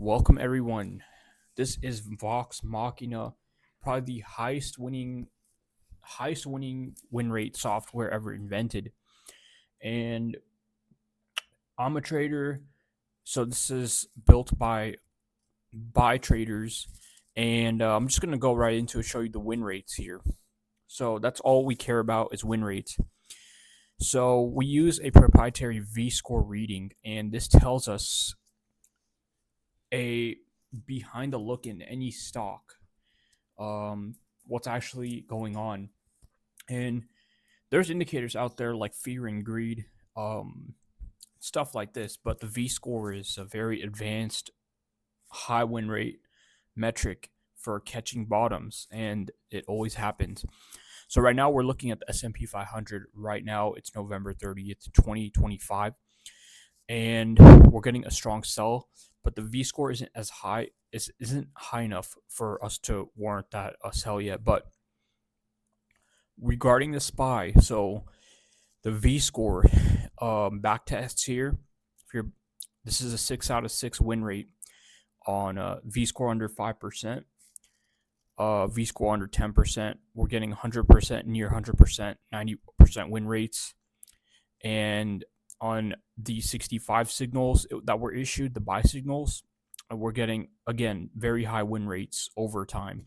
Welcome everyone. This is Vox Machina, probably the highest winning win rate software ever invented. And I'm a trader, so this is built by traders, and I'm just gonna go right into it, show you the win rates here. So that's all we care about is win rates. So we use a proprietary V-score reading, and this tells us a behind the look in any stock, what's actually going on. And there's indicators out there like fear and greed, um, stuff like this. But the V score is a very advanced high win rate metric for catching bottoms, and it always happens. So right now we're looking at the S&P 500. Right now it's November 30th, 2025, and we're getting a strong sell. But the V score isn't as high, isn't high enough for us to warrant that a sell yet. But regarding the SPY, so the V score back tests here. If you're, this is a 6 out of 6 win rate on V score under 5%, V score under 10%. We're getting 100%, near 100%, 90% win rates, and on the 65 signals that were issued, the buy signals, we're getting again very high win rates over time.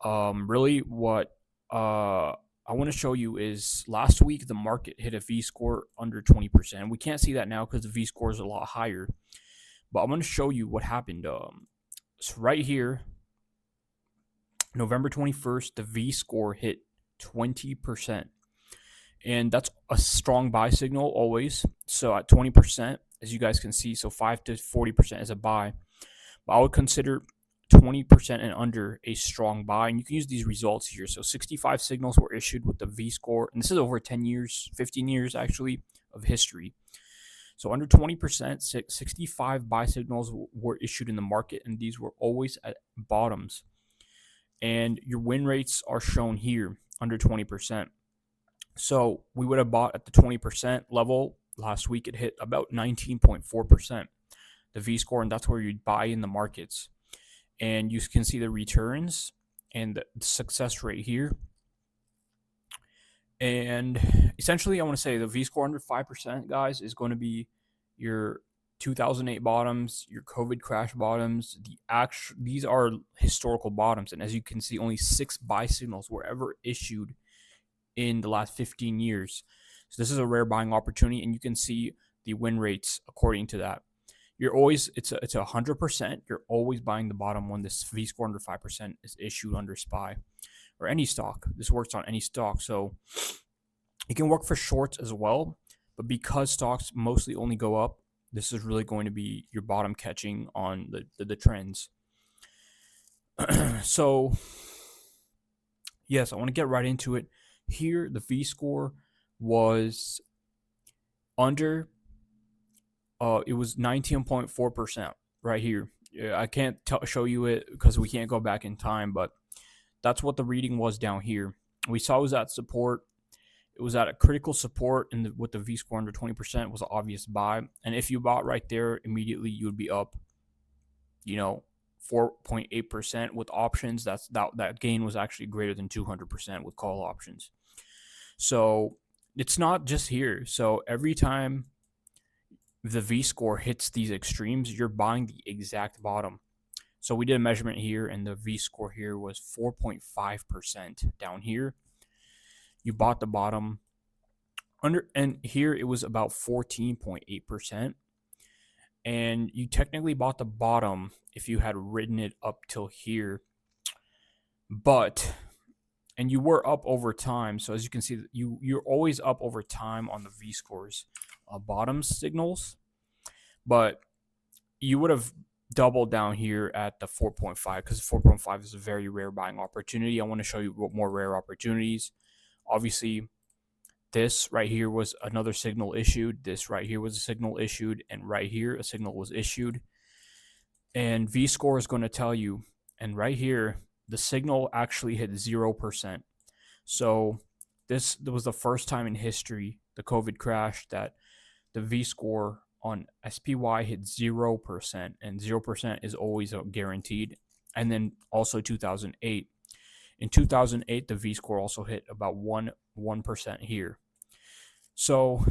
Really, what I want to show you is last week the market hit a V score under 20%. We can't see that now because the V score is a lot higher. But I'm going to show you what happened. So right here, November 21st, the V score hit 20%. And that's a strong buy signal always. So at 20%, as you guys can see, so 5 to 40% is a buy. But I would consider 20% and under a strong buy, and you can use these results here. So 65 signals were issued with the V score, and this is over 10 years, 15 years actually of history. So under 20%, 65 buy signals were issued in the market, and these were always at bottoms. And your win rates are shown here under 20%. So we would have bought at the 20% level last week. It hit about 19.4%, the V score, and that's where you'd buy in the markets. And you can see the returns and the success rate here. And essentially, I want to say the V score under 5%, guys, is going to be your 2008 bottoms, your COVID crash bottoms. These are historical bottoms, and as you can see, only 6 buy signals were ever issued in the last 15 years. So this is a rare buying opportunity, and you can see the win rates according to that. You're always it's a 100%. You're always buying the bottom when this V score under 5% is issued under SPY or any stock. This works on any stock, so it can work for shorts as well. But because stocks mostly only go up, this is really going to be your bottom catching on the trends. So yes, I want to get right into it. Here, the V score was under. It was 19.4% right here. I can't show you it because we can't go back in time, but that's what the reading was down here. We saw it was at support. It was at a critical support, and with the V score under 20% was an obvious buy. And if you bought right there, immediately you would be up, 4.8% with options. That gain was actually greater than 200% with call options. So it's not just here. So every time the V score hits these extremes, you're buying the exact bottom. So we did a measurement here, and the V score here was 4.5% down here. You bought the bottom under, and here it was about 14.8%. And you technically bought the bottom if you had ridden it up till here. And you were up over time. So as you can see, you're always up over time on the V scores, bottom signals. But you would have doubled down here at the 4.5 because 4.5 is a very rare buying opportunity. I want to show you what more rare opportunities. Obviously, this right here was another signal issued. This right here was a signal issued. And right here, a signal was issued. And V score is going to tell you. And right here, the signal actually hit 0%. So this was the first time in history, the COVID crash, that the V score on SPY hit 0%, and 0% is always guaranteed. And then also 2008. In 2008, the V score also hit about 1% here. So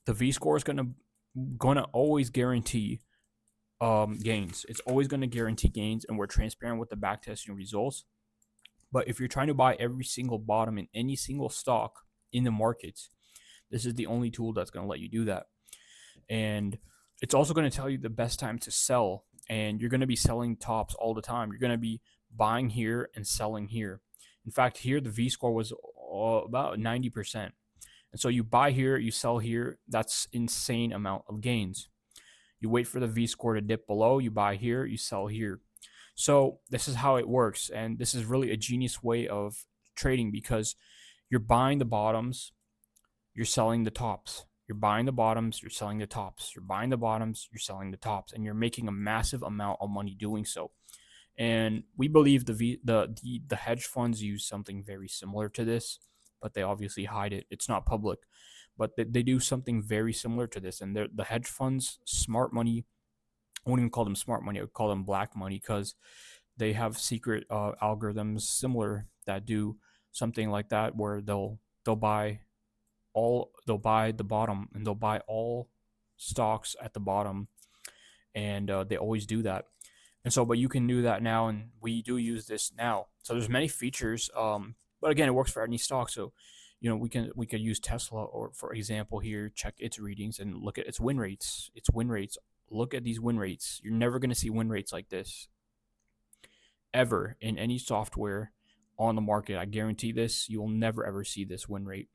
the V score is gonna always guarantee gains. It's always gonna guarantee gains, and we're transparent with the backtesting results. But if you're trying to buy every single bottom in any single stock in the markets, this is the only tool that's gonna let you do that. And it's also going to tell you the best time to sell, and you're going to be selling tops all the time. You're going to be buying here and selling here. In fact, here the V score was about 90%. And so you buy here, you sell here. That's insane amount of gains. You wait for the V score to dip below, you buy here, you sell here. So this is how it works, and this is really a genius way of trading because you're buying the bottoms, you're selling the tops. You're buying the bottoms, you're selling the tops. You're buying the bottoms, you're selling the tops, and you're making a massive amount of money doing so. And we believe the hedge funds use something very similar to this, but they obviously hide it. It's not public, but they do something very similar to this. And the hedge funds, smart money. I wouldn't even call them smart money. I would call them black money because they have secret algorithms similar that do something like that, where they'll buy they'll buy the bottom, and they'll buy all stocks at the bottom, and they always do that. And so, but you can do that now, and we do use this now. So there's many features, but again, it works for any stock. So we could use Tesla, or for example here, check its readings and look at its win rates. Look at these win rates. You're never going to see win rates like this ever in any software on the market. I guarantee this. You will never ever see this win rate.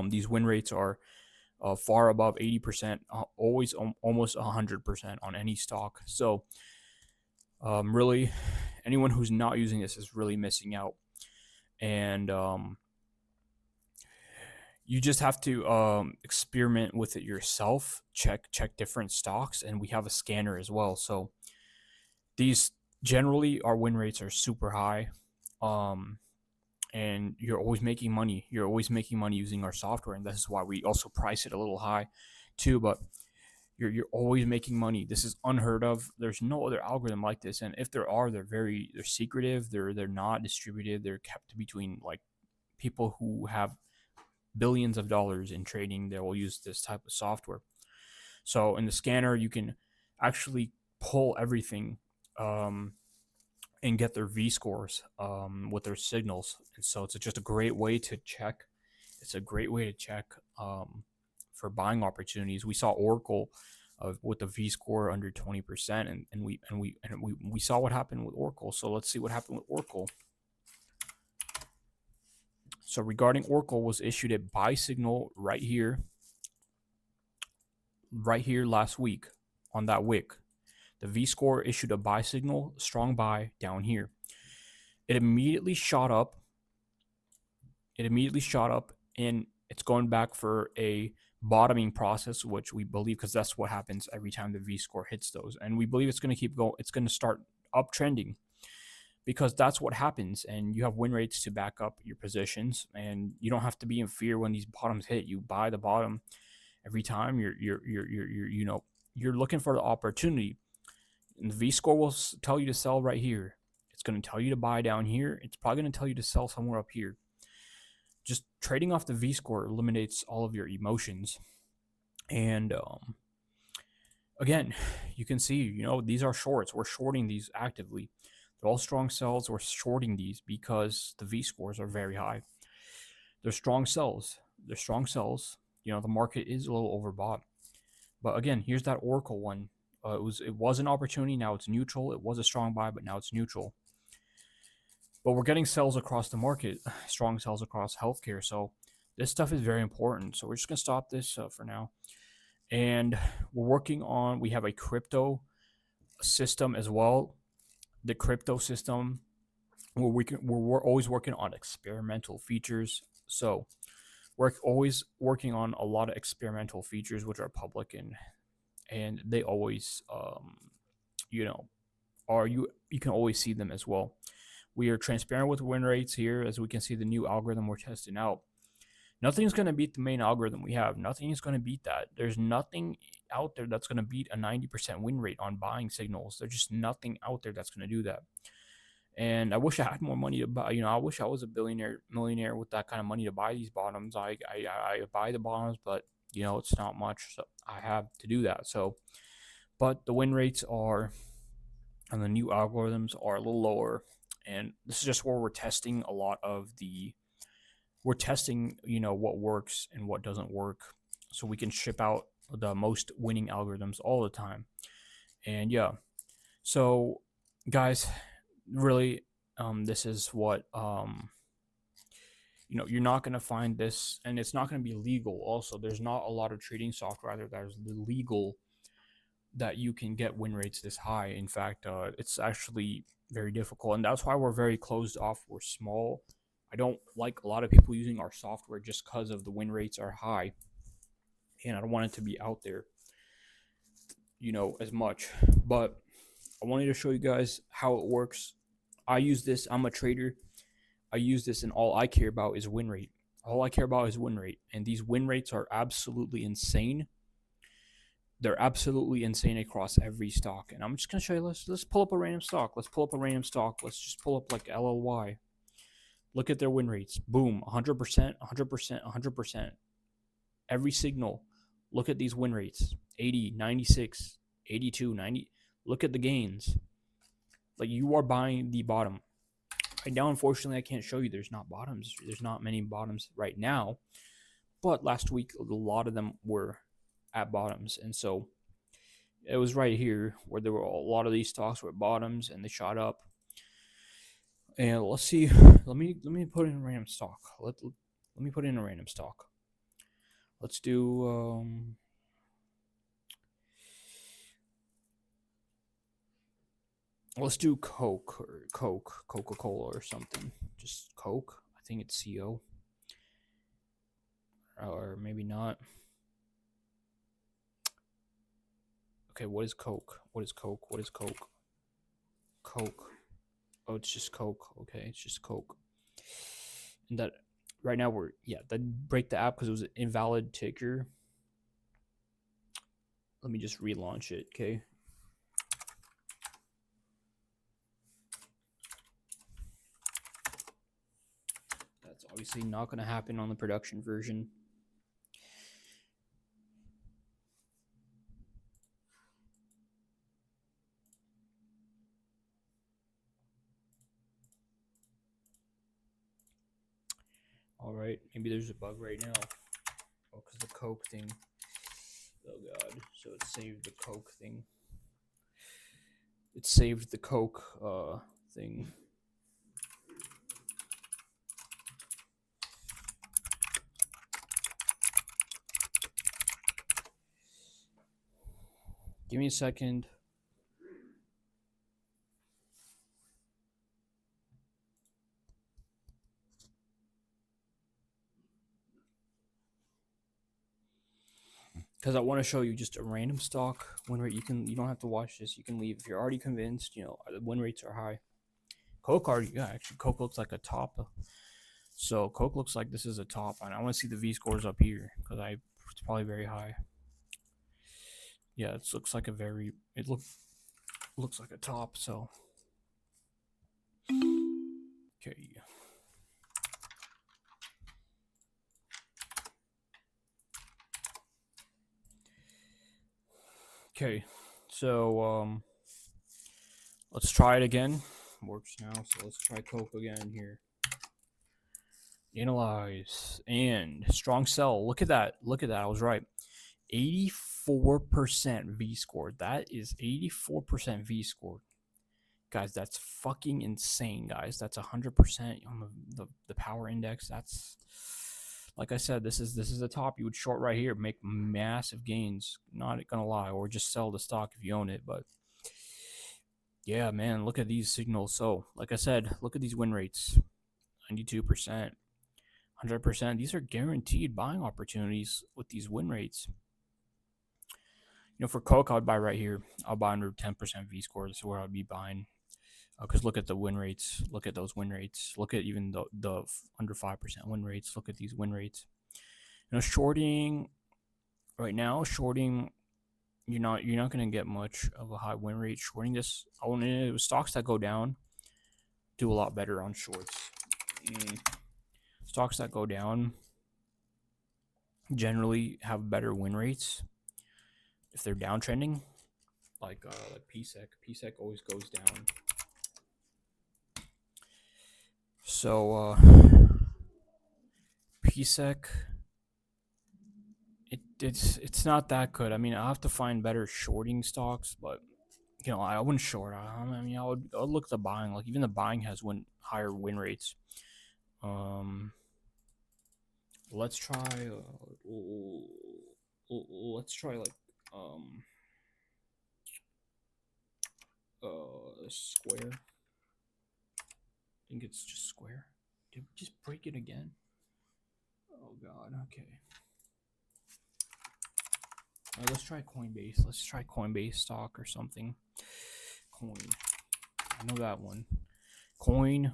These win rates are far above 80%, always almost 100% on any stock. So really, anyone who's not using this is really missing out. And you just have to experiment with it yourself. Check different stocks, and we have a scanner as well. So these generally, our win rates are super high. And you're always making money. You're always making money using our software, and this is why we also price it a little high, too. But you're always making money. This is unheard of. There's no other algorithm like this, and if there are, they're secretive. They're not distributed. They're kept between like people who have billions of dollars in trading. They will use this type of software. So in the scanner, you can actually pull everything. And get their V scores with their signals. And so it's just a great way to check. It's a great way to check for buying opportunities. We saw Oracle with the V score under 20%, and we saw what happened with Oracle. So let's see what happened with Oracle. So regarding Oracle, was issued a buy signal right here last week on that wick. The V score issued a buy signal, strong buy down here. It immediately shot up. And it's going back for a bottoming process, which we believe, because that's what happens every time the V score hits those. And we believe it's going to keep going. It's going to start uptrending because that's what happens. And you have win rates to back up your positions, and you don't have to be in fear when these bottoms hit. You buy the bottom every time. You're looking for the opportunity. And the V score will tell you to sell right here. It's going to tell you to buy down here. It's probably going to tell you to sell somewhere up here. Just trading off the V score eliminates all of your emotions. And again, you can see, these are shorts. We're shorting these actively. They're all strong sells. We're shorting these because the V scores are very high. They're strong sells. The market is a little overbought. But again, here's that Oracle one. It was an opportunity. Now it's neutral. It was a strong buy, but now it's neutral. But we're getting sells across the market, strong sells across healthcare. So this stuff is very important. So we're just gonna stop this for now. And we have a crypto system as well. The crypto system, we're always working on experimental features. So we're always working on a lot of experimental features which are public, and they always you can always see them as well. We are transparent with win rates here, as we can see the new algorithm we're testing out. Nothing's going to beat the main algorithm we have. Nothing is going to beat that. There's nothing out there that's going to beat a 90% win rate on buying signals. There's just nothing out there that's going to do that. And I wish I had more money to buy. I wish I was a billionaire, millionaire with that kind of money to buy these bottoms. I buy the bottoms, but it's not much. So I have to do that. So, but the win rates are, and the new algorithms are a little lower. And this is just where we're testing a lot of we're testing, what works and what doesn't work, so we can ship out the most winning algorithms all the time. And yeah, so guys, really, this is what you're not going to find this, and it's not going to be legal. Also, there's not a lot of trading software out there that is legal that you can get win rates this high. In fact, it's actually very difficult, and that's why we're very closed off. We're small. I don't like a lot of people using our software just because of the win rates are high, and I don't want it to be out there, as much. But I wanted to show you guys how it works. I use this. I'm a trader. I use this, and all I care about is win rate. All I care about is win rate, and these win rates are absolutely insane. They're absolutely insane across every stock. And I'm just gonna show you. Let's pull up a random stock. Let's pull up a random stock. Let's just pull up like LLY. Look at their win rates. Boom, 100%, 100%, 100%. Every signal. Look at these win rates. 80, 96, 82, 90. Look at the gains. Like, you are buying the bottom. Right now, unfortunately, I can't show you. There's not bottoms. There's not many bottoms right now. But last week, a lot of them were at bottoms. And so it was right here where there were a lot of these stocks were at bottoms and they shot up. And let's see. Let me put in a random stock. Let me put in a random stock. Let's do let's do Coca-Cola or something. Just Coke. I think it's CO. Or maybe not. Okay, what is Coke? What is Coke? What is Coke? Coke. Oh, it's just Coke. Okay, it's just Coke. And that right now that break the app because it was an invalid ticker. Let me just relaunch it, okay? That's obviously not going to happen on the production version. All right, maybe there's a bug right now. Oh, because the Coke thing. Oh god, so it saved the Coke thing. It saved the Coke thing. Give me a second. Because I want to show you just a random stock win rate. You don't have to watch this. You can leave if you're already convinced. The win rates are high. Coke actually Coke looks like a top. So Coke looks like this is a top, and I want to see the V scores up here because it's probably very high. Yeah, it looks like looks like a top. So okay. Okay, so let's try it again. Works now, so let's try Coke again here. Analyze and strong sell. Look at that. Look at that. I was right. 84% V score. That is 84% V score. Guys, that's fucking insane, guys. That's 100% on the power index. That's, like I said, this is the top. You would short right here, make massive gains. Not gonna lie, or just sell the stock if you own it. But yeah, man, look at these signals. So, like I said, look at these win rates: 92%, 100%. These are guaranteed buying opportunities with these win rates. For Coke, I would buy right here. I'll buy under 10% V score. This is where I'd be buying. Because look at the win rates. Look at those win rates. Look at even the under 5% win rates. Look at these win rates. Shorting right now, shorting you're not gonna get much of a high win rate shorting this. Stocks that go down do a lot better on shorts. Mm. Stocks that go down generally have better win rates if they're downtrending, like PSEC. PSEC always goes down. So PSEC, it's not that good. I mean, I have to find better shorting stocks, but I wouldn't short. I mean, I would look at the buying. Like even the buying has higher win rates. Um, let's try. Let's try like um Square. I think it's just Square. Did we just break it again? Oh God. Okay. Let's try Coinbase. Let's try Coinbase stock or something. Coin. I know that one. Coin.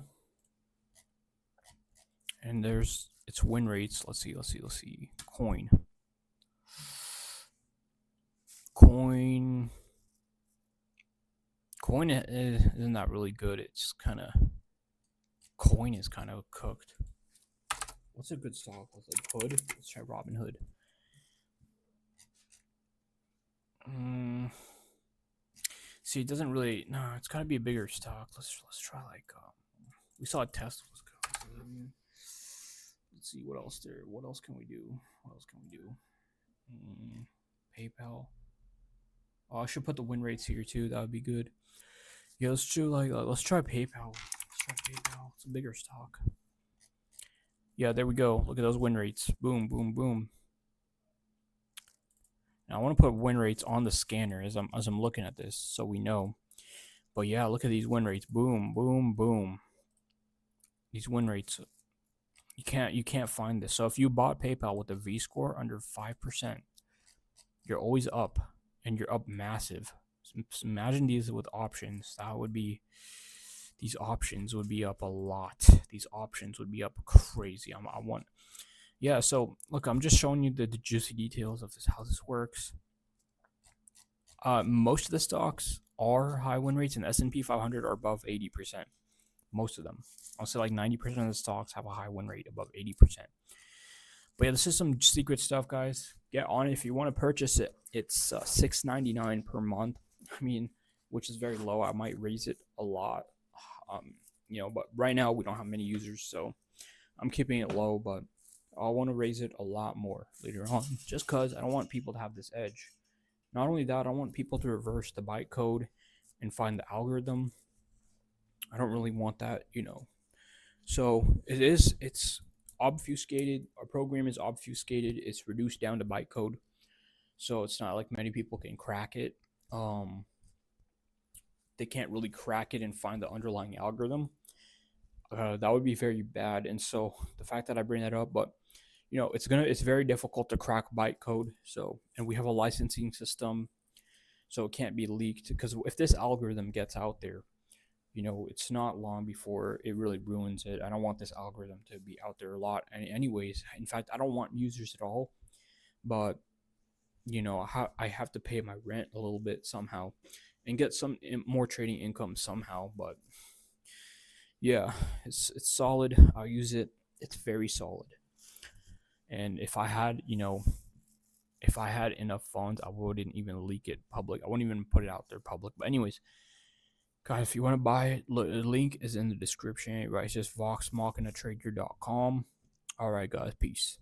And its win rates. Let's see. Coin. Coin isn't that really good. It's kind of Coin is kind of cooked. What's a good stock? Hood. Let's try Robinhood. See, it doesn't really. No, it's gotta be a bigger stock. Let's try we saw Tesla was good. Let's see what else there. What else can we do? PayPal. Oh, I should put the win rates here too. That would be good. Yeah, let's do let's try PayPal. It's a bigger stock. Yeah, there we go. Look at those win rates. Boom, boom, boom. Now I want to put win rates on the scanner as I'm looking at this, so we know. But yeah, look at these win rates. Boom, boom, boom. These win rates. You can't find this. So if you bought PayPal with a V score under 5%, you're always up, and you're up massive. So imagine these with options. These options would be up a lot. These options would be up crazy. Yeah. So look, I'm just showing you the juicy details of how this works. Most of the stocks are high win rates, and S&P 500 are above 80%. Most of them. I'll say like 90% of the stocks have a high win rate above 80%. But yeah, this is some secret stuff, guys. Get on it if you want to purchase it. It's $6.99 per month. I mean, which is very low. I might raise it a lot. But right now we don't have many users, so I'm keeping it low. But I want to raise it a lot more later on, just because I don't want people to have this edge. Not only that, I want people to reverse the bytecode and find the algorithm. I don't really want that, So it's obfuscated. Our program is obfuscated. It's reduced down to bytecode, so it's not like many people can crack it. They can't really crack it and find the underlying algorithm. That would be very bad. And so the fact that I bring that up, but it's very difficult to crack bytecode. So, and we have a licensing system, so it can't be leaked, because if this algorithm gets out there, it's not long before it really ruins it. I don't want this algorithm to be out there a lot. Anyways, in fact, I don't want users at all. But I have to pay my rent a little bit somehow, and get some more trading income somehow. But yeah, it's solid. I'll use it. It's very solid. And if I had enough funds, I wouldn't even leak it public. I wouldn't even put it out there public. But anyways, guys, if you want to buy it, the link is in the description. Right, it's just voxmachinatrader.com. All right, guys, peace.